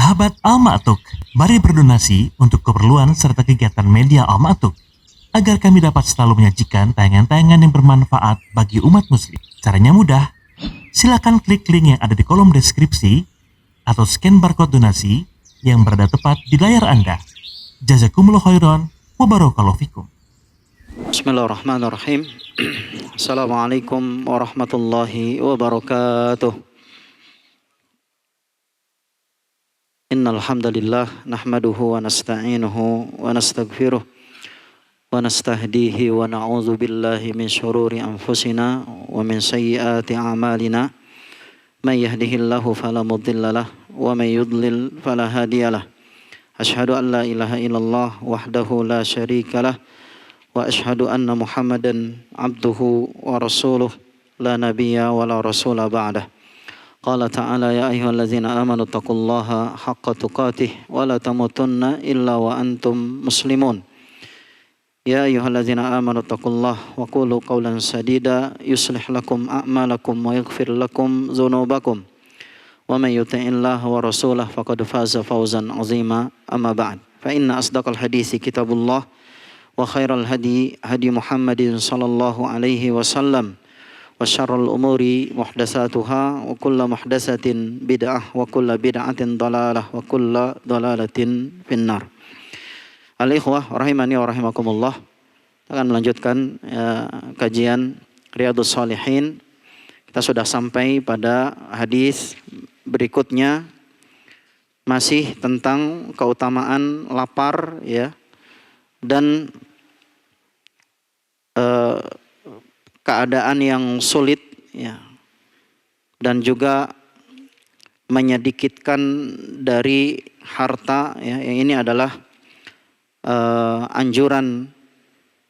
Sahabat Al-Ma'tuk, mari berdonasi untuk keperluan serta kegiatan media Al-Ma'tuk agar kami dapat selalu menyajikan tayangan-tayangan yang bermanfaat bagi umat muslim. Caranya mudah, silakan klik link yang ada di kolom deskripsi atau scan barcode donasi yang berada tepat di layar Anda. Jazakumullah khairan wa barakallahu fikum. Bismillahirrahmanirrahim. Assalamualaikum warahmatullahi wabarakatuh. Innal hamdalillah nahmaduhu wa nasta'inuhu wa nastaghfiruh wa nastahdihi wa na'udzu billahi min syururi anfusina wa min sayyiati a'malina. May yahdihillahu fala mudhillalah wa may yudlil fala hadiyalah. Asyhadu an la ilaha illallah wahdahu la syarikalah wa asyhadu anna Muhammadan abduhu wa rasuluh la nabiyya wa la rasula ba'dah. Qala ta'ala ya ayyuhallazina amanu taqullaha haqqa tuqatih wa la tamutunna illa wa antum muslimun. Ya ayyuhallazina amanu taqullaha wa qulu qawlan sadida yuslih lakum a'malakum wa yaghfir lakum dzunubakum. Wa may yuti'illaha wa rasulahu faqad faza fawzan 'azima. Amma ba'd. Fa inna asdaqal haditsi kitabullah wa khairal hadi hadi Muhammadin sallallahu alaihi wasallam wa syarrul umuri muhdatsatuha wa kullu muhdatsatin bid'ah wa kullu bid'atin dhalalah wa kullu dhalalatin finnar. Al-ikhwah rahimani wa rahimakumullah. Kita akan melanjutkan kajian Riyadhus Shalihin. Kita sudah sampai pada hadis berikutnya, masih tentang keutamaan lapar ya, dan keadaan yang sulit ya, dan juga menyedikitkan dari harta ya. Ini adalah anjuran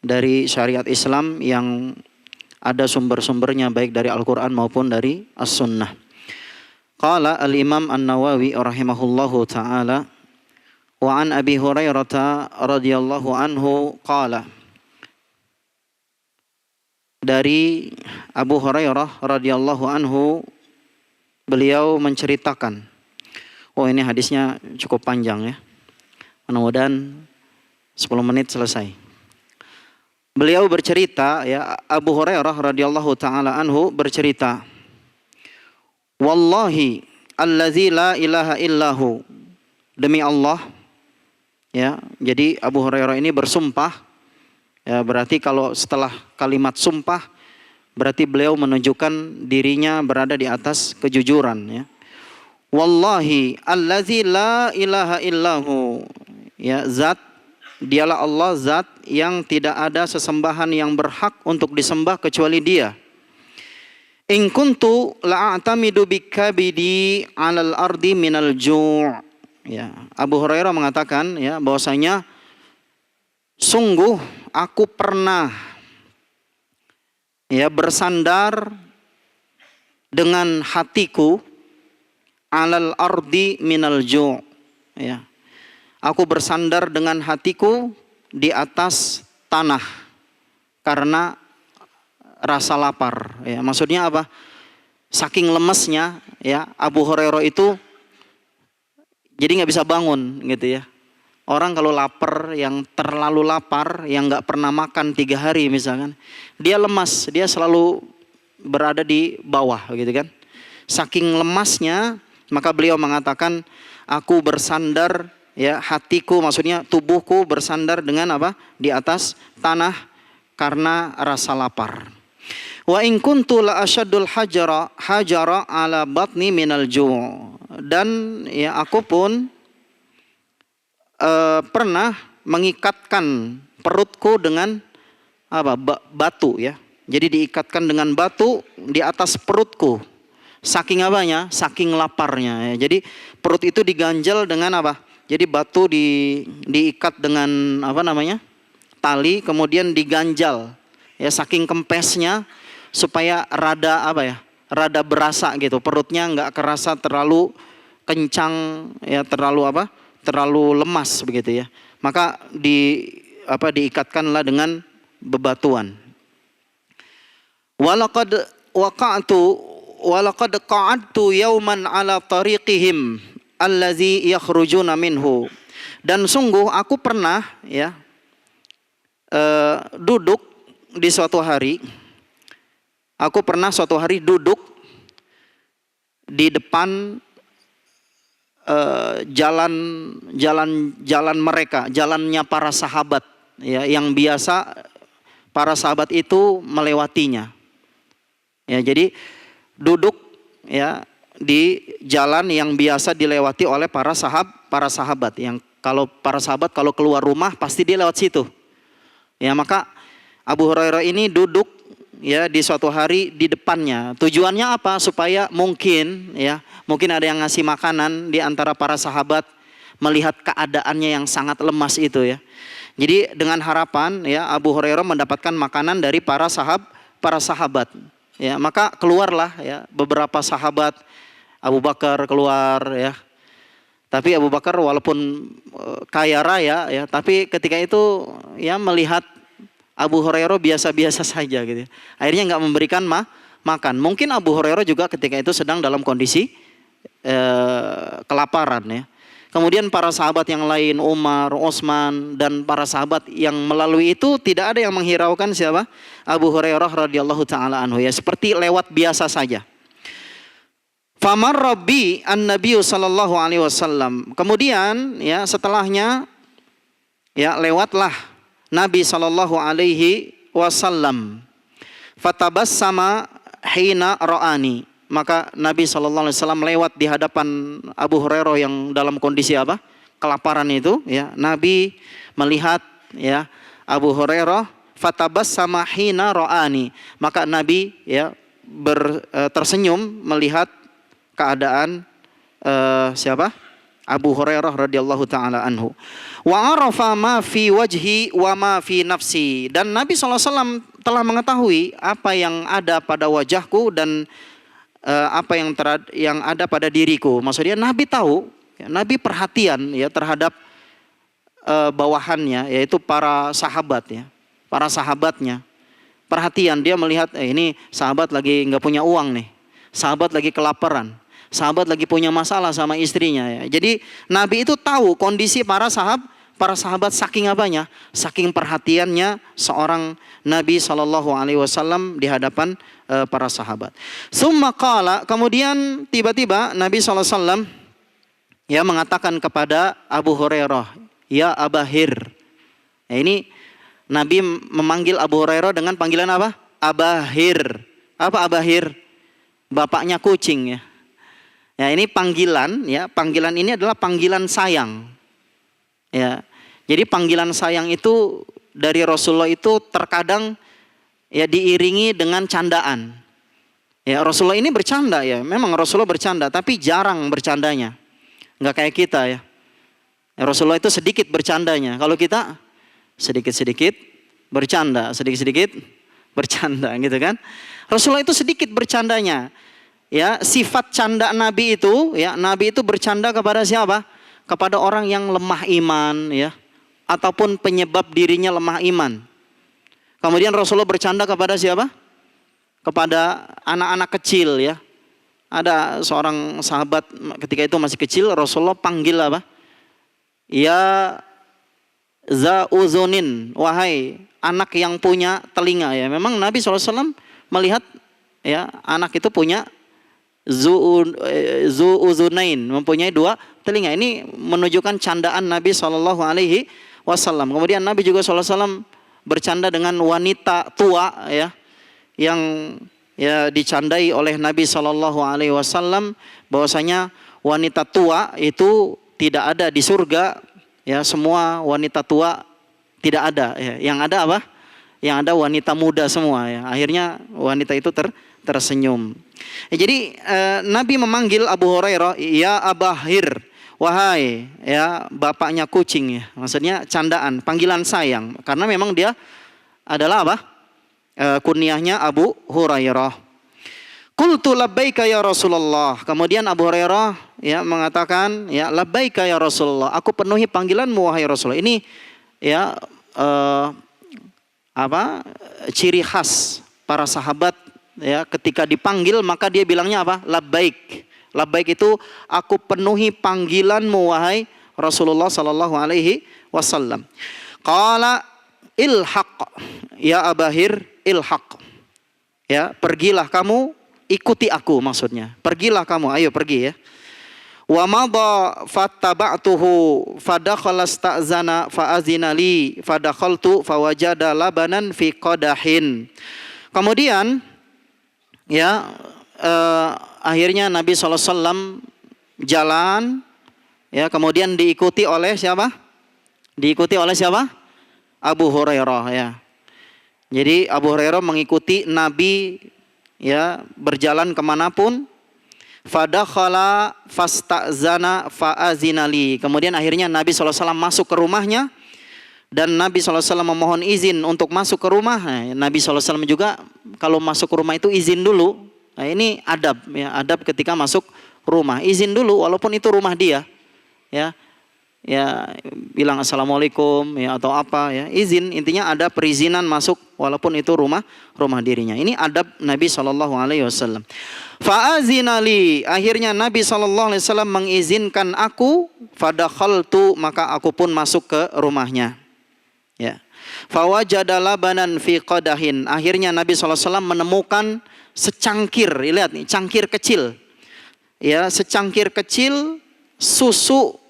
dari syariat Islam yang ada sumber-sumbernya baik dari Al-Quran maupun dari As-Sunnah. Qala al-Imam An-Nawawi rahimahullahu ta'ala wa an Abi Hurairah radhiyallahu anhu qala, dari Abu Hurairah radhiyallahu anhu beliau menceritakan. Oh, ini hadisnya cukup panjang ya. Mudah-mudahan 10 menit selesai. Beliau bercerita ya, Abu Hurairah radhiyallahu taala anhu bercerita, wallahi allazi la ilaha illahu, demi Allah ya. Jadi Abu Hurairah ini bersumpah ya, berarti kalau setelah kalimat sumpah berarti beliau menunjukkan dirinya berada di atas kejujuran ya. Wallahi allazi la ilaha illahu, ya, zat, dialah Allah, zat yang tidak ada sesembahan yang berhak untuk disembah kecuali Dia. In kuntu la'atamidu bikabidi 'alal ardi minal ju'. Ya, Abu Hurairah mengatakan ya, bahwasanya sungguh aku pernah ya bersandar dengan hatiku 'alal ardi minal ju'. Ya. Aku bersandar dengan hatiku di atas tanah karena rasa lapar. Ya, maksudnya apa? Saking lemesnya ya Abu Hurairah itu jadi nggak bisa bangun gitu ya. Orang kalau lapar, yang terlalu lapar, yang nggak pernah makan 3 hari misalkan, dia lemas, dia selalu berada di bawah gitu kan. Saking lemasnya, maka beliau mengatakan, aku bersandar ya, hatiku maksudnya tubuhku bersandar dengan apa? Di atas tanah karena rasa lapar. Wa in kuntu la asyaddul hajara ala batni minal ju'. Dan ya aku pun pernah mengikatkan perutku dengan apa? Batu ya. Jadi diikatkan dengan batu di atas perutku. Saking apanya? Saking laparnya ya. Jadi perut itu diganjal dengan apa? Jadi batu diikat dengan apa namanya? Tali, kemudian diganjal ya, saking kempesnya supaya rada apa ya? Rada berasa gitu. Perutnya enggak kerasa terlalu kencang ya, terlalu apa? Terlalu lemas begitu ya. Maka diikatkanlah dengan bebatuan. Walaqad qa'adtu yawman ala tariqihim allazi yakhrujuna minhu. Dan sungguh aku pernah ya duduk di suatu hari. Aku pernah suatu hari duduk di depan jalan mereka, jalannya para sahabat ya, yang biasa para sahabat itu melewatinya. Ya, jadi duduk ya di jalan yang biasa dilewati oleh para sahabat yang kalau para sahabat kalau keluar rumah pasti dia lewat situ. Ya, maka Abu Hurairah ini duduk ya di suatu hari di depannya. Tujuannya apa? Supaya mungkin ada yang ngasih makanan di antara para sahabat, melihat keadaannya yang sangat lemas itu ya. Jadi dengan harapan ya Abu Hurairah mendapatkan makanan dari para sahabat. Ya, maka keluarlah ya beberapa sahabat. Abu Bakar keluar ya. Tapi Abu Bakar walaupun kaya raya ya, tapi ketika itu ya melihat Abu Hurairah biasa-biasa saja gitu. Akhirnya nggak memberikan makan. Mungkin Abu Hurairah juga ketika itu sedang dalam kondisi kelaparan ya. Kemudian para sahabat yang lain, Umar, Utsman dan para sahabat yang melalui itu tidak ada yang menghiraukan siapa? Abu Hurairah radhiyallahu taala anhu ya, seperti lewat biasa saja. Famar Rabbi an-Nabi sallallahu alaihi wasallam. Kemudian ya setelahnya ya lewatlah Nabi sallallahu alaihi wasallam. Fatabassama hina ra'ani. Maka Nabi sallallahu alaihi wasallam lewat di hadapan Abu Hurairah yang dalam kondisi apa? Kelaparan itu ya. Nabi melihat ya Abu Hurairah, fatabassama hina ra'ani. Maka Nabi ya tersenyum melihat keadaan siapa? Abu Hurairah radhiyallahu taala anhu. Wa arafa ma fi wajhi wa ma fi nafsi. Dan Nabi SAW telah mengetahui apa yang ada pada wajahku dan apa yang ada pada diriku. Maksudnya Nabi tahu, ya, Nabi perhatian ya terhadap bawahannya, yaitu para sahabat ya, para sahabatnya. Perhatian, dia melihat ini sahabat lagi nggak punya uang nih, sahabat lagi kelaparan, sahabat lagi punya masalah sama istrinya ya. Jadi Nabi itu tahu kondisi para sahabat saking apanya? Saking perhatiannya seorang Nabi SAW di hadapan para sahabat. Summa qala, kemudian tiba-tiba Nabi SAW ya mengatakan kepada Abu Hurairah, ya Abahir. Ya, ini Nabi memanggil Abu Hurairah dengan panggilan apa? Abahir. Apa Abahir? Bapaknya kucing ya. Ya, ini panggilan ya, panggilan ini adalah panggilan sayang. Ya. Jadi panggilan sayang itu dari Rasulullah itu terkadang ya diiringi dengan candaan. Ya, Rasulullah ini bercanda ya, memang Rasulullah bercanda, tapi jarang bercandanya. Enggak kayak kita ya. Rasulullah itu sedikit bercandanya. Kalau kita sedikit-sedikit bercanda, sedikit-sedikit bercanda gitu kan. Rasulullah itu sedikit bercandanya. Ya, sifat canda Nabi itu ya, Nabi itu bercanda kepada siapa? Kepada orang yang lemah iman ya, ataupun penyebab dirinya lemah iman. Kemudian Rasulullah bercanda kepada siapa? Kepada anak-anak kecil ya. Ada seorang sahabat ketika itu masih kecil, Rasulullah panggil apa? Ya zauzunin, wahai anak yang punya telinga ya. Memang Nabi SAW melihat ya anak itu punya zuuzunain, mempunyai dua telinga. Ini menunjukkan candaan Nabi SAW. Kemudian Nabi juga SAW bercanda dengan wanita tua ya, yang ya dicandai oleh Nabi SAW, bahwasanya wanita tua itu tidak ada di surga ya, semua wanita tua tidak ada ya. Yang ada apa? Yang ada wanita muda semua ya. Akhirnya wanita itu tersenyum. Ya, jadi Nabi memanggil Abu Hurairah, ya Abahir, wahai ya bapaknya kucing ya. Maksudnya candaan, panggilan sayang, karena memang dia adalah apa? Kunyahnya Abu Hurairah. Qultu labbaika ya Rasulullah. Kemudian Abu Hurairah ya mengatakan, ya labbaika ya Rasulullah, aku penuhi panggilanmu wahai Rasulullah. Ini ya ciri khas para sahabat ya, ketika dipanggil maka dia bilangnya apa? Labbaik. Labbaik itu aku penuhi panggilanmu wahai Rasulullah sallallahu alaihi wasallam. Qala ilhaq ya Abahir ilhaq. Ya, pergilah kamu, ikuti aku maksudnya. Pergilah kamu, ayo pergi ya. Wa madha fattaba'tuhu fadakhala sta'zana fa'azina li fadakhaltu fawajada labanan fi qadahin. Kemudian ya akhirnya Nabi SAW jalan ya, kemudian diikuti oleh siapa? Diikuti oleh siapa? Abu Hurairah ya. Jadi Abu Hurairah mengikuti Nabi ya berjalan kemanapun. Fadakhala fasta'zana fa'azinali. Kemudian akhirnya Nabi SAW masuk ke rumahnya. Dan Nabi SAW memohon izin untuk masuk ke rumah. Nah, Nabi SAW juga kalau masuk ke rumah itu izin dulu. Nah, ini adab ya, adab ketika masuk rumah. Izin dulu walaupun itu rumah dia. Ya. Ya, bilang assalamualaikum ya atau apa ya, izin, intinya ada perizinan masuk walaupun itu rumah dirinya. Ini adab Nabi SAW. Fa'azinali, akhirnya Nabi SAW mengizinkan aku, fadakhaltu, maka aku pun masuk ke rumahnya. Ya. Fawajada labanan fi qadahin, akhirnya Nabi SAW menemukan secangkir, lihat nih, cangkir kecil. Ya, secangkir kecil susu.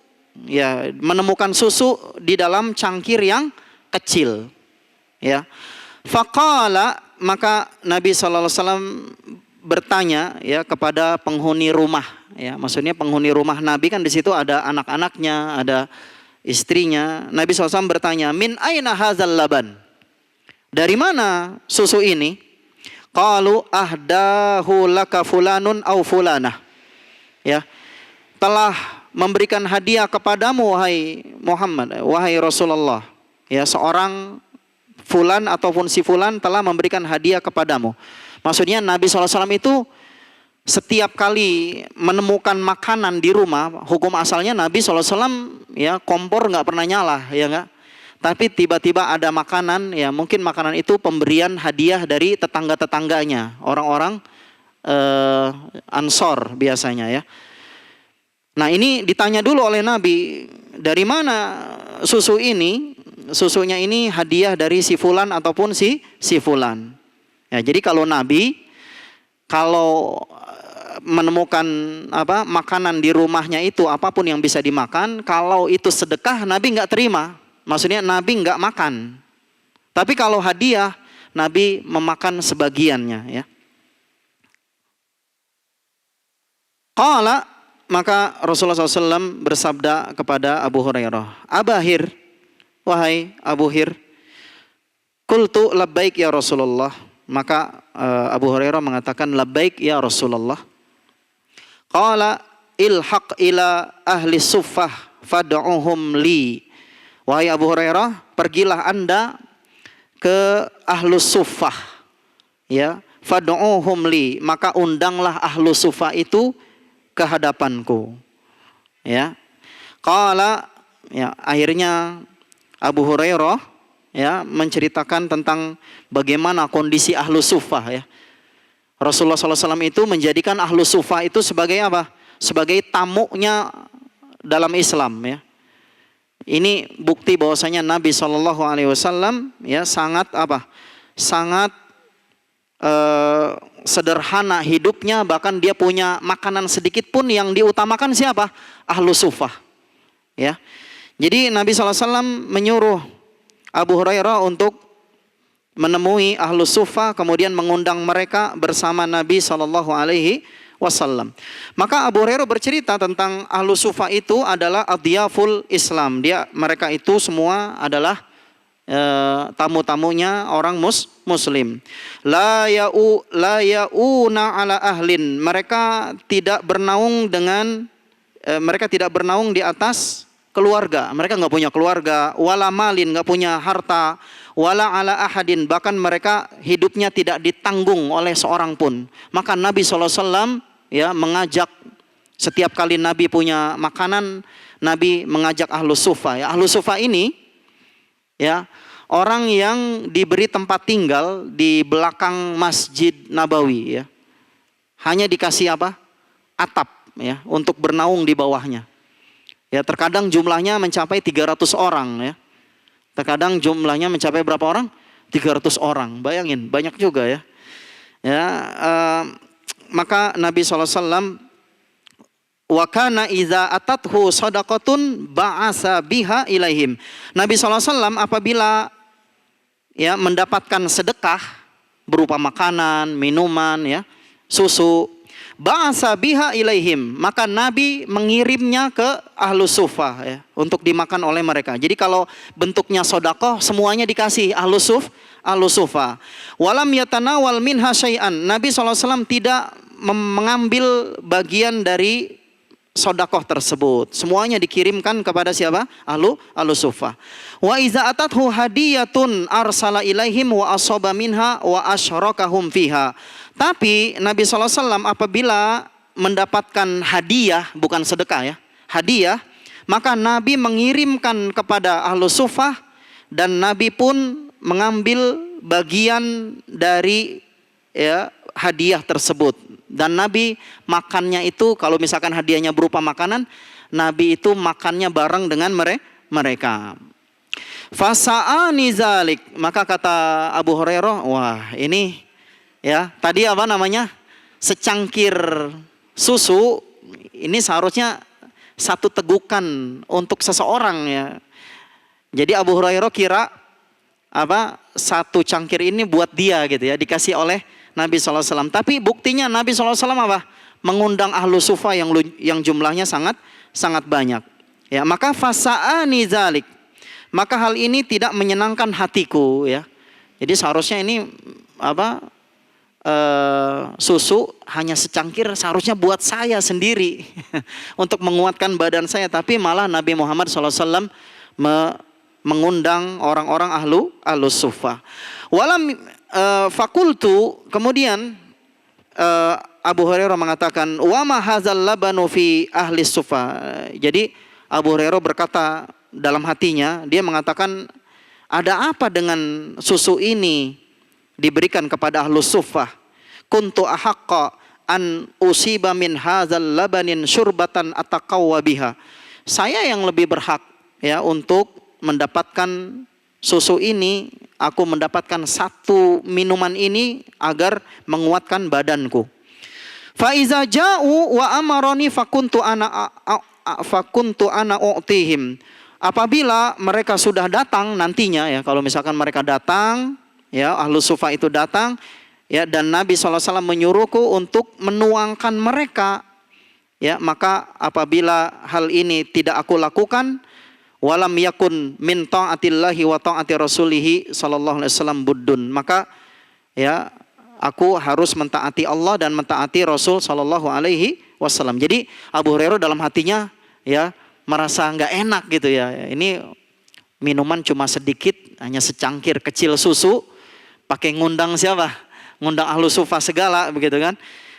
Ya, menemukan susu di dalam cangkir yang kecil. Ya. Faqala, maka Nabi SAW bertanya ya kepada penghuni rumah. Ya, maksudnya penghuni rumah Nabi kan di situ ada anak-anaknya, ada istrinya. Nabi SAW bertanya, min aina hazal laban? Dari mana susu ini? Qalu ahdahu laka fulanun au fulanah. Ya, telah memberikan hadiah kepadamu wahai Muhammad, wahai Rasulullah. Ya, seorang fulan ataupun si fulan telah memberikan hadiah kepadamu. Maksudnya Nabi SAW itu setiap kali menemukan makanan di rumah, hukum asalnya Nabi SAW ya kompor nggak pernah nyala, ya nggak. Tapi tiba-tiba ada makanan, ya mungkin makanan itu pemberian hadiah dari tetangga-tetangganya, orang-orang Ansor biasanya ya. Nah, ini ditanya dulu oleh Nabi, dari mana susu ini? Susunya ini hadiah dari si fulan ataupun si fulan. Ya, jadi kalau Nabi kalau menemukan makanan di rumahnya itu apapun yang bisa dimakan, kalau itu sedekah Nabi nggak terima. Maksudnya Nabi nggak makan. Tapi kalau hadiah Nabi memakan sebagiannya ya. Qala, maka Rasulullah SAW bersabda kepada Abu Hurairah, Abahir, wahai Abu Hir, qultu labbaik ya Rasulullah. Maka Abu Hurairah mengatakan labbaik ya Rasulullah. Qala ilhaq ila ahli suffah fad'uhum li. Wahai Abu Hurairah, pergilah Anda ke ahlus suffah. Ya, fad'uhum li, maka undanglah ahlus suffah itu ke hadapanku. Ya. Qala, ya, akhirnya Abu Hurairah ya menceritakan tentang bagaimana kondisi ahlus suffah ya. Rasulullah SAW itu menjadikan ahlus suffah itu sebagai apa? Sebagai tamunya dalam Islam ya. Ini bukti bahwasanya Nabi SAW ya sangat apa? Sangat sederhana hidupnya, bahkan dia punya makanan sedikit pun yang diutamakan siapa? Ahlus suffah. Ya. Jadi Nabi SAW menyuruh Abu Hurairah untuk menemui ahlus suffah, kemudian mengundang mereka bersama Nabi SAW. Maka Abu Hurairah bercerita tentang ahlus suffah itu adalah adiyaful Islam. Mereka itu semua adalah tamu-tamunya orang muslim. La yauna ala ahlin. Mereka tidak bernaung di atas keluarga. Mereka nggak punya keluarga. Wala malin, nggak punya harta. Wala ala ahadin, bahkan mereka hidupnya tidak ditanggung oleh seorang pun. Maka Nabi SAW ya mengajak, setiap kali Nabi punya makanan, Nabi mengajak ahlus suffah. Ya, ahlus suffah ini ya orang yang diberi tempat tinggal di belakang Masjid Nabawi ya. Hanya dikasih apa? Atap. ya untuk bernaung di bawahnya. Ya, terkadang jumlahnya mencapai 300 orang ya. Terkadang jumlahnya mencapai berapa orang? 300 orang. Bayangin, banyak juga ya. Ya, maka Nabi SAW wa kana iza atathu shadaqatun ba'asa biha ilaihim. Nabi SAW apabila ya mendapatkan sedekah berupa makanan, minuman ya, susu, ba'asa biha ilaihim, maka Nabi mengirimnya ke ahlus sufah ya, untuk dimakan oleh mereka. Jadi kalau bentuknya sedekah semuanya dikasih ahlus sufah. Walam yatanawal minha syai'an. Nabi SAW tidak mengambil bagian dari sedekah tersebut. Semuanya dikirimkan kepada siapa? Ahlus sufah. Wa iza atathu hadiyatun arsala ilaihim wa asaba minha wa asyrakahum fiha. Tapi Nabi SAW apabila mendapatkan hadiah, bukan sedekah ya, hadiah, maka Nabi mengirimkan kepada ahlus sufah dan Nabi pun mengambil bagian dari ya hadiah tersebut. Dan Nabi makannya itu, kalau misalkan hadiahnya berupa makanan, Nabi itu makannya bareng dengan mereka. Fasa'ani zalik, maka kata Abu Hurairah, wah ini ya tadi apa namanya, secangkir susu ini seharusnya satu tegukan untuk seseorang ya. Jadi Abu Hurairah kira apa satu cangkir ini buat dia gitu ya, dikasih oleh Nabi SAW. Tapi buktinya Nabi SAW apa? Mengundang ahlu sufah yang jumlahnya sangat banyak. Ya, maka fasa'ani zalik. Maka hal ini tidak menyenangkan hatiku ya. Jadi seharusnya ini apa? Susu hanya secangkir seharusnya buat saya sendiri untuk menguatkan badan saya. Tapi malah Nabi Muhammad SAW mengundang orang-orang ahlus sufah. Walam fakultu, kemudian Abu Hurairah mengatakan wa ma hadzal labanu fi ahli sufa. Jadi Abu Hurairah berkata dalam hatinya, dia mengatakan ada apa dengan susu ini diberikan kepada ahlus suffah. Kuntu ahaqqa an usiba min hadzal labanin syurbatan ataqawwa biha. Saya yang lebih berhak ya untuk mendapatkan susu ini, aku mendapatkan satu minuman ini agar menguatkan badanku. Fa iza ja'u wa amaroni fakuntu ana u'tihim. Apabila mereka sudah datang nantinya ya, kalau misalkan mereka datang ya, ahlus sufah itu datang ya, dan Nabi SAW menyuruhku untuk menuangkan mereka ya, maka apabila hal ini tidak aku lakukan, walam yakun min ta'atillahi wa ta'ati rasulihi sallallahu alaihi wasallam buddun, maka ya aku harus mentaati Allah dan mentaati Rasul sallallahu alaihi wasallam. Jadi Abu Hurairah dalam hatinya ya merasa enggak enak gitu ya. Ini minuman cuma sedikit, hanya secangkir kecil susu, pakai ngundang siapa? Ngundang ahlu sufah segala begitu kan.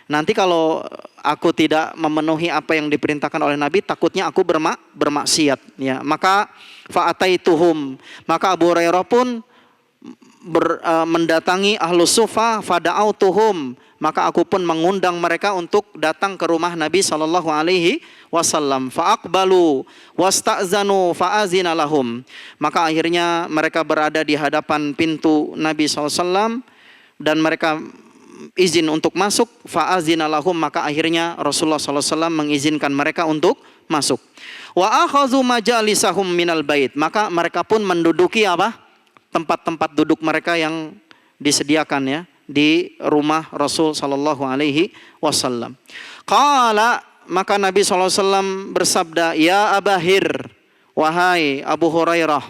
Nanti kalau aku tidak memenuhi apa yang diperintahkan oleh Nabi, takutnya aku bermaksiat ya. Maka fa'ataituhum, maka Abu Hurairah pun mendatangi ahlus sufah, fada'autuhum, maka aku pun mengundang mereka untuk datang ke rumah Nabi sallallahu alaihi wasallam. Fa'aqbalu wasta'zanu fa'azina lahum, maka akhirnya mereka berada di hadapan pintu Nabi sallallahu alaihi wasallam dan mereka izin untuk masuk. Fa'azina lahum, maka akhirnya Rasulullah SAW mengizinkan mereka untuk masuk. Wa akhazu majalisahum minal bait, maka mereka pun menduduki apa? Tempat-tempat duduk mereka yang disediakan ya di rumah Rasul sallallahu alaihi wasallam. Qala, maka Nabi SAW bersabda, ya Abahir, wahai Abu Hurairah.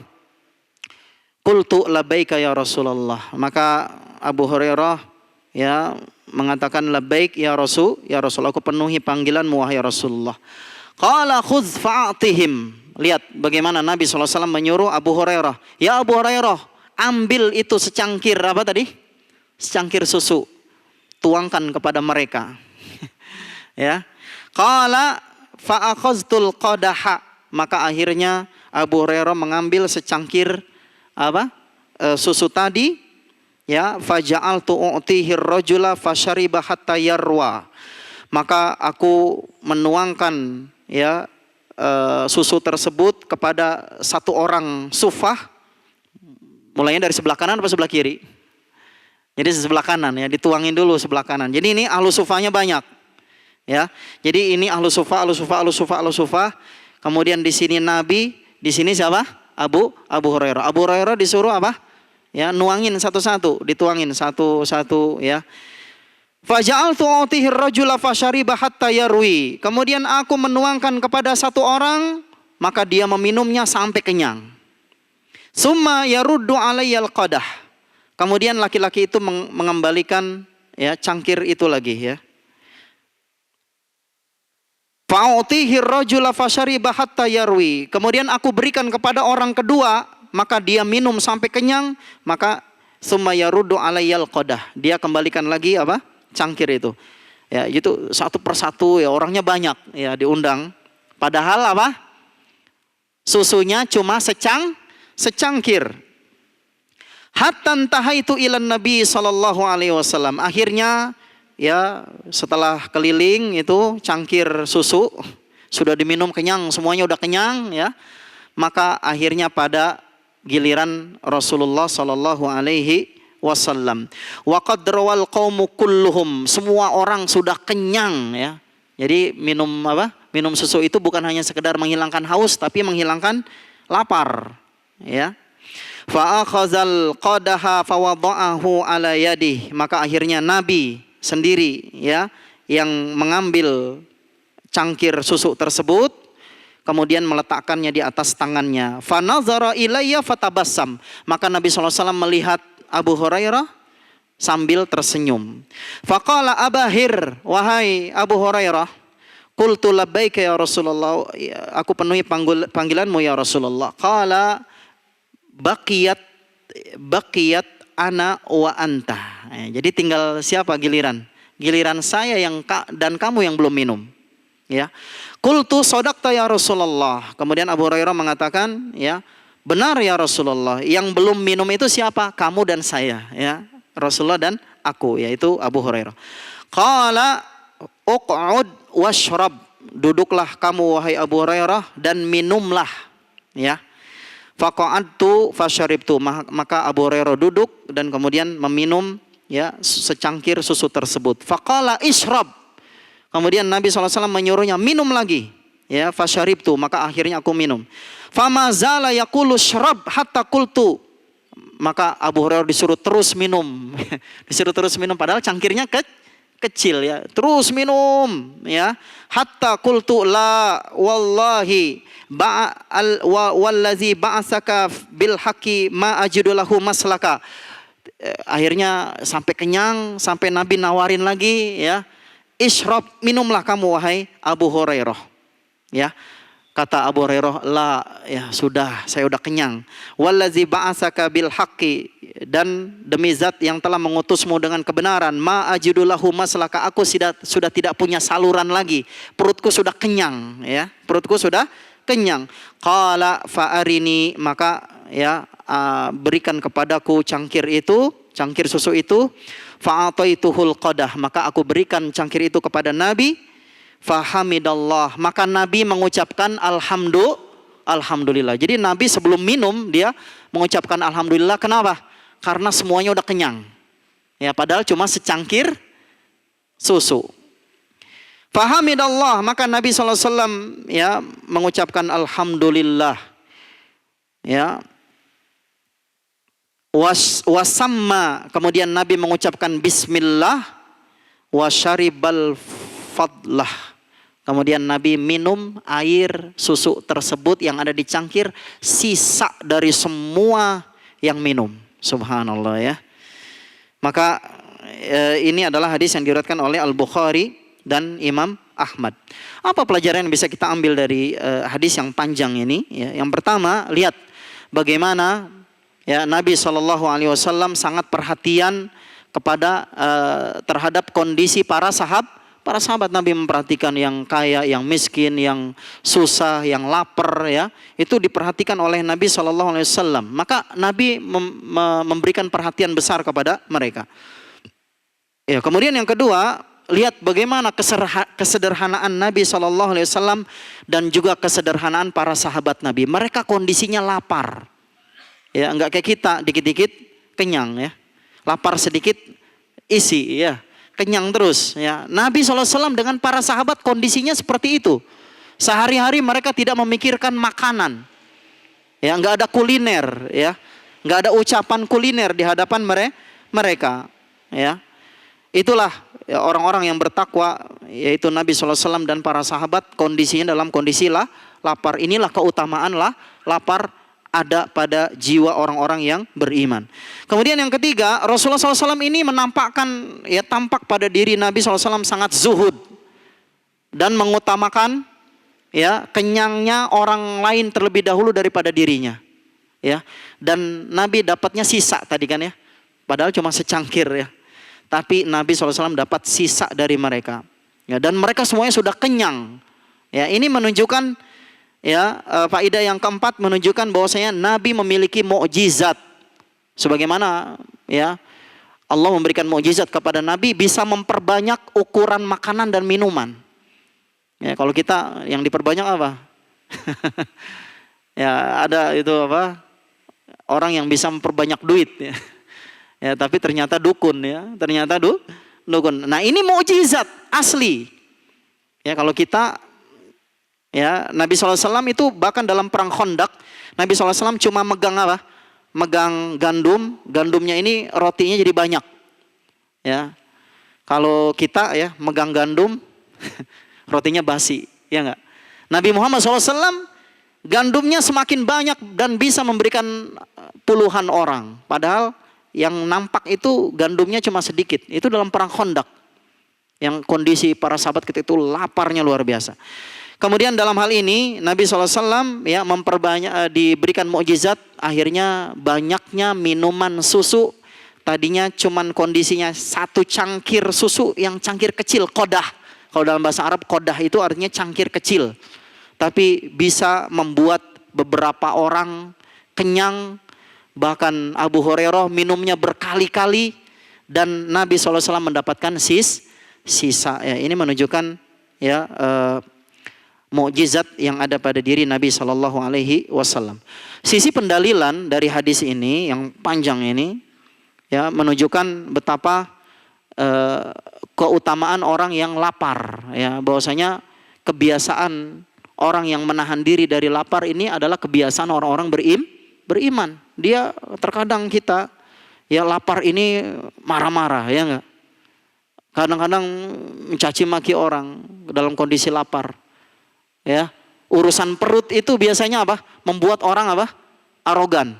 Qultu labbaika ya Rasulullah, maka Abu Hurairah ya mengatakan labbaik ya Rasul, aku penuhi panggilanmu wahai Rasulullah. Qala khudz fa'atihim. Lihat bagaimana Nabi SAW menyuruh Abu Hurairah, ya Abu Hurairah, ambil itu secangkir apa tadi? Secangkir susu, tuangkan kepada mereka. Ya. Qala fa'akhaztul qadaha, maka akhirnya Abu Hurairah mengambil secangkir apa? Susu tadi. Ya, faja'altu u'tihir rajula fashariba hatta yarwa. maka aku menuangkan ya susu tersebut kepada satu orang sufah, mulainya dari sebelah kanan atau sebelah kiri? Jadi sebelah kanan ya, dituangin dulu sebelah kanan. Jadi ini ahlu sufahnya banyak. Ya. Jadi ini ahlu sufah, ahlu sufah, ahlu sufah, ahlu sufah. Kemudian di sini Nabi, di sini siapa? Abu Hurairah. Abu Hurairah disuruh apa? Ya, nuangin satu-satu, dituangin satu-satu ya. Faja'altu utihi ar-rajula fashariba hatta yarwi. Kemudian aku menuangkan kepada satu orang, maka dia meminumnya sampai kenyang. Summa yaruddu alayyal qadah. Kemudian laki-laki itu mengembalikan ya cangkir itu lagi ya. Fa'utihi ar-rajula fashariba hatta yarwi. Kemudian aku berikan kepada orang kedua, maka dia minum sampai kenyang, maka summa yaruddu alayyal qadah. Dia kembalikan lagi apa? Cangkir itu. Ya, itu satu persatu ya, orangnya banyak ya diundang. Padahal apa? Susunya cuma secangkir. Hatta tahaitu ilan Nabi sallallahu alaihi wasallam. Akhirnya ya setelah keliling itu cangkir susu sudah diminum kenyang, semuanya udah kenyang ya. Maka akhirnya pada giliran Rasulullah sallallahu alaihi wasallam. Wa qad rawal qaumu kulluhum. Semua orang sudah kenyang ya. Jadi minum apa? Minum susu itu bukan hanya sekedar menghilangkan haus tapi menghilangkan lapar ya. Fa akhazal qadaha fa wada'ahu ala yadihi. Maka akhirnya Nabi sendiri ya yang mengambil cangkir susu tersebut kemudian meletakkannya di atas tangannya. Fa nazara ilayya fatabassam. Maka Nabi SAW melihat Abu Hurairah sambil tersenyum. Faqala Abahir, wahai Abu Hurairah, qultu labbaika ya Rasulullah, aku penuhi panggilanmu ya Rasulullah. Qala baqiyat ana wa anta. Jadi tinggal siapa giliran? Giliran saya dan kamu yang belum minum. Ya. Qultu sadaqta ya Rasulullah. Kemudian Abu Hurairah mengatakan, ya, benar ya Rasulullah. Yang belum minum itu siapa? Kamu dan saya, ya. Rasulullah dan aku, yaitu Abu Hurairah. Qala uq'ud washrab. Duduklah kamu wahai Abu Hurairah dan minumlah, ya. Faqa'adtu fasyaribtu. Maka Abu Hurairah duduk dan kemudian meminum ya secangkir susu tersebut. Faqala ishrab. Kemudian Nabi SAW menyuruhnya minum lagi. Ya, fasyaribtu. Maka akhirnya aku minum. Fama zala yaqulu syrab hatta qultu. Maka Abu Hurairah disuruh terus minum. Disuruh terus minum padahal cangkirnya kecil ya. Terus minum ya. Hatta qultu la wallahi wallazi ba'asaka bil haqqi ma ajidu lahu maslaka. Akhirnya sampai kenyang, sampai Nabi nawarin lagi ya. Ishrab, minumlah kamu wahai Abu Hurairah. Ya. Kata Abu Hurairah, la, ya sudah, saya udah kenyang. Wallazi ba'asaka bil haqqi, dan demi zat yang telah mengutusmu dengan kebenaran, ma ajidu lahu maslaka, aku sudah tidak punya saluran lagi. Perutku sudah kenyang, ya. Perutku sudah kenyang. Qala fa'arini, maka ya berikan kepadaku cangkir susu itu. Fa'ataituhul qadah, maka aku berikan cangkir itu kepada Nabi. Fahamidallah, maka Nabi mengucapkan alhamdulillah. Jadi Nabi sebelum minum dia mengucapkan alhamdulillah. Kenapa? Karena semuanya udah kenyang. Ya, padahal cuma secangkir susu. Fahamidallah, maka Nabi SAW ya mengucapkan alhamdulillah. Ya. Wasamma, kemudian Nabi mengucapkan bismillah. Wasyaribal fadlah. Kemudian Nabi minum air susu tersebut yang ada di cangkir, sisa dari semua yang minum. Subhanallah ya. Maka ini adalah hadis yang diriwayatkan oleh Al-Bukhari dan Imam Ahmad. Apa pelajaran yang bisa kita ambil dari hadis yang panjang ini? Ya, yang pertama, lihat bagaimana ya Nabi SAW sangat perhatian kepada terhadap kondisi para sahabat. Nabi memperhatikan yang kaya, yang miskin, yang susah, yang lapar ya. Itu diperhatikan oleh Nabi SAW. Maka Nabi memberikan perhatian besar kepada mereka. Ya, kemudian yang kedua, lihat bagaimana kesederhanaan Nabi SAW dan juga kesederhanaan para sahabat Nabi. Mereka kondisinya lapar. Ya, enggak kayak kita, dikit-dikit kenyang ya. Lapar sedikit isi ya. Kenyang terus ya. Nabi SAW dengan para sahabat kondisinya seperti itu. Sehari-hari mereka tidak memikirkan makanan. Ya, enggak ada kuliner ya. Enggak ada ucapan kuliner di hadapan mereka ya. Itulah ya, orang-orang yang bertakwa, yaitu Nabi SAW dan para sahabat, kondisinya dalam kondisi lapar. Inilah keutamaan lapar ada pada jiwa orang-orang yang beriman. Kemudian yang ketiga, Rasulullah SAW ini menampakkan, ya tampak pada diri Nabi SAW sangat zuhud dan mengutamakan ya kenyangnya orang lain terlebih dahulu daripada dirinya. Ya, dan Nabi dapatnya sisa tadi kan ya, padahal cuma secangkir ya. Tapi Nabi SAW dapat sisa dari mereka. Ya, dan mereka semuanya sudah kenyang. Ya, ini menunjukkan ya faedah yang keempat, menunjukkan bahwasanya Nabi memiliki mukjizat. Sebagaimana ya Allah memberikan mukjizat kepada Nabi bisa memperbanyak ukuran makanan dan minuman. Ya, kalau kita yang diperbanyak apa? Ya, ada itu apa? Orang yang bisa memperbanyak duit ya. Ya, tapi ternyata dukun ya, ternyata dukun. Nah, ini mukjizat asli. Ya, kalau kita ya Nabi SAW itu bahkan dalam perang Khandaq, Nabi SAW cuma megang apa? Megang gandum, gandumnya ini rotinya jadi banyak. Ya. Kalau kita ya megang gandum rotinya basi, ya enggak? Nabi Muhammad SAW gandumnya semakin banyak dan bisa memberikan puluhan orang. Padahal yang nampak itu gandumnya cuma sedikit. Itu dalam perang Khandaq. Yang kondisi para sahabat ketika itu laparnya luar biasa. Kemudian dalam hal ini Nabi SAW ya memperbanyak, diberikan mukjizat. Akhirnya banyaknya minuman susu. Tadinya cuma kondisinya satu cangkir susu yang cangkir kecil, qadah. Kalau dalam bahasa Arab qadah itu artinya cangkir kecil. Tapi bisa membuat beberapa orang kenyang. Bahkan Abu Hurairah minumnya berkali-kali dan Nabi SAW mendapatkan sisa. Ya, ini menunjukkan ya mukjizat yang ada pada diri Nabi SAW. Sisi pendalilan dari hadis ini yang panjang ini ya menunjukkan betapa keutamaan orang yang lapar. Ya, bahwasanya kebiasaan orang yang menahan diri dari lapar ini adalah kebiasaan orang-orang beriman. Dia terkadang kita ya lapar ini marah-marah ya enggak. Kadang-kadang mencaci maki orang dalam kondisi lapar. Ya, urusan perut itu biasanya apa? Membuat orang apa? Arogan.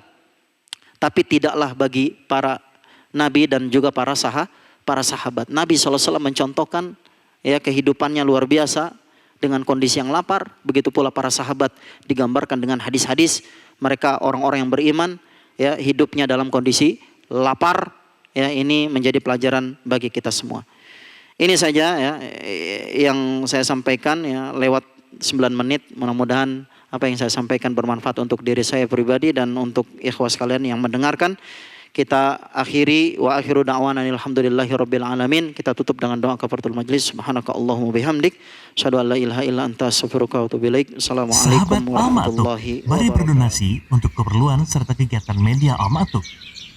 Tapi tidaklah bagi para nabi dan juga para sahabat. Nabi SAW mencontohkan ya kehidupannya luar biasa dengan kondisi yang lapar. Begitu pula para sahabat digambarkan dengan hadis-hadis. Mereka orang-orang yang beriman ya hidupnya dalam kondisi lapar ya, ini menjadi pelajaran bagi kita semua. Ini saja ya yang saya sampaikan ya lewat 9 menit. Mudah-mudahan apa yang saya sampaikan bermanfaat untuk diri saya pribadi dan untuk ikhwah sekalian yang mendengarkan. Kita akhiri wa akhiru da'wana alhamdulillahirabbil alamin. Kita tutup dengan doa kafaratul majlis. Subhanaka Allahumma bihamdik, asyhadu an la ilaha illa anta astaghfiruka wa atubu ilaik. Assalamualaikum warahmatullahi wabarakatuh. Mari berdonasi untuk keperluan serta kegiatan media Al-Ma'atub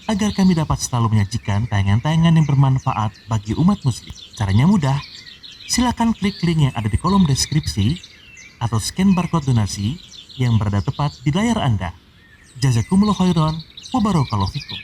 agar kami dapat selalu menyajikan tayangan-tayangan yang bermanfaat bagi umat muslim. Caranya mudah. Silakan klik link yang ada di kolom deskripsi atau scan barcode donasi yang berada tepat di layar Anda. Jazakumullah khairan wa barakallahu fikum.